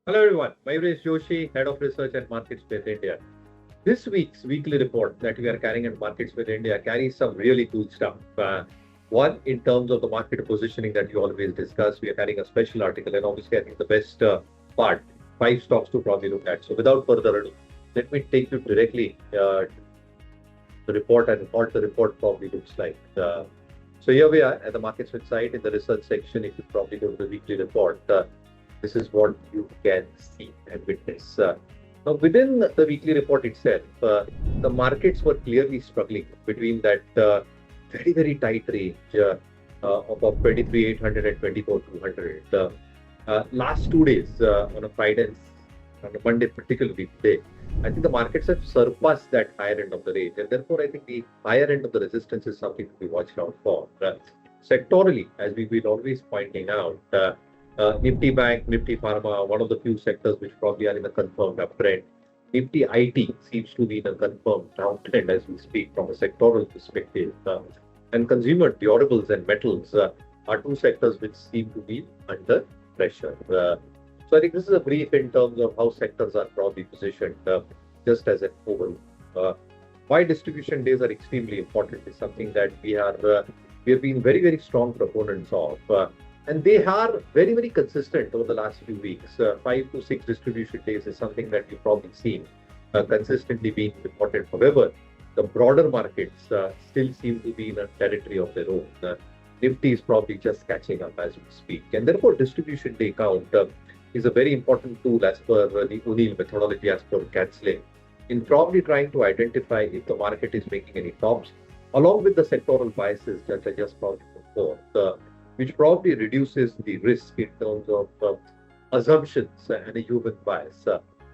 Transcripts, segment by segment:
Hello everyone, Mayuresh Joshi, Head of Research at MarketSmith India. This week's weekly report that we are carrying at MarketSmith India carries some really cool stuff. One, in terms of the market positioning that we always discuss, we are carrying a special article, and obviously I think the best part, five stocks to probably look at. So without further ado, let me take you directly to the report and what the report probably looks like. So here we are at the MarketSmith site in the research section. If you probably go to the weekly report, this is what you can see and witness. Now, within the weekly report itself, the markets were clearly struggling between that very, very tight range of 23,800 and 24,200. Last 2 days, on a Friday and on a Monday, particularly today, I think the markets have surpassed that higher end of the range. And therefore, I think the higher end of the resistance is something to be watched out for. Sectorally, as we've been always pointing out, Nifty Bank, Nifty Pharma, one of the few sectors which probably are in a confirmed uptrend. Nifty IT seems to be in a confirmed downtrend as we speak from a sectoral perspective. And consumer durables and metals are two sectors which seem to be under pressure. So I think this is a brief in terms of how sectors are probably positioned, just as an overview. Why distribution days are extremely important is something that we have been very, very strong proponents of. And they are very, very consistent over the last few weeks. 5 to 6 distribution days is something that you've probably seen consistently being reported. However, the broader markets still seem to be in a territory of their own. Nifty is probably just catching up as we speak. And therefore, distribution day count is a very important tool as per the O'Neill methodology, as per Kansley, in probably trying to identify if the market is making any tops, along with the sectoral biases that I just probably put forth, which probably reduces the risk in terms of assumptions and a human bias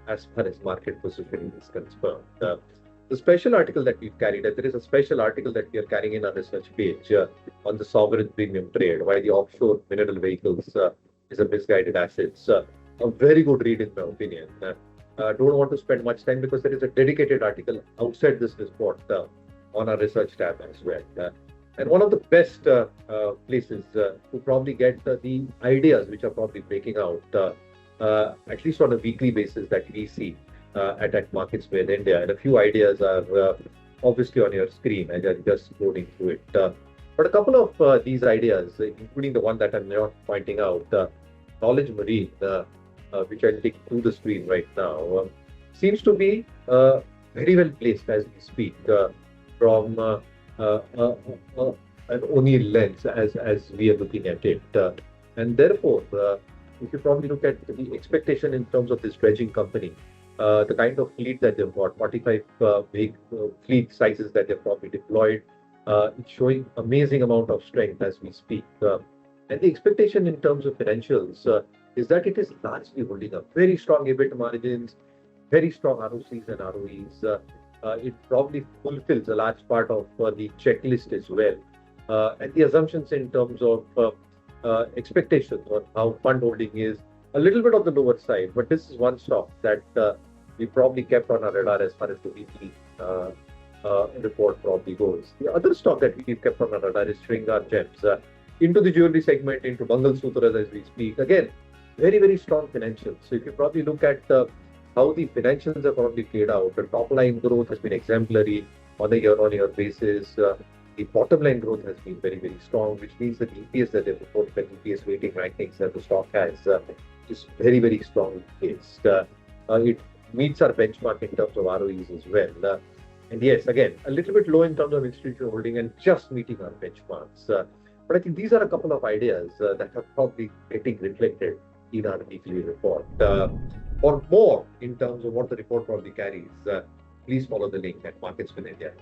as far as market positioning is concerned. The special article that we've carried, there is a special article that we are carrying in our research page on the sovereign premium trade, why the offshore mineral vehicles is a misguided assets. A very good read in my opinion. Don't want to spend much time because there is a dedicated article outside this report on our research tab as well. And one of the best places to probably get the ideas which are probably breaking out, at least on a weekly basis that we see at MarketSmith India. And a few ideas are obviously on your screen as you're just scrolling through it. But a couple of these ideas, including the one that I'm not pointing out, Knowledge Marine, which I'll take to the screen right now, seems to be very well placed as we speak from an O'Neill lens as we are looking at it. And therefore, if you probably look at the expectation in terms of this dredging company, the kind of fleet that they've got, 45 big fleet sizes that they've probably deployed, it's showing amazing amount of strength as we speak. And the expectation in terms of financials is that it is largely holding up. Very strong EBIT margins, very strong ROCs and ROEs. It probably fulfills a large part of the checklist as well. And the assumptions in terms of expectations on how fund holding is a little bit on the lower side, but this is one stock that we probably kept on our radar as far as the weekly report probably goes. The other stock that we've kept on our radar is Shringar Gems, into the jewelry segment, into Bangal Sutras as we speak. Again, very, very strong financials. So if you probably look at how the financials have probably played out, the top line growth has been exemplary on a year-on-year basis. The bottom line growth has been very, very strong, which means that EPS that they report, the EPS weighting rankings that the stock has, is very, very strong placed. It meets our benchmark in terms of ROEs as well. And yes, again, a little bit low in terms of institutional holding and just meeting our benchmarks. But I think these are a couple of ideas that are probably getting reflected in our weekly report. For more in terms of what the report probably carries, please follow the link at MarketSmith India.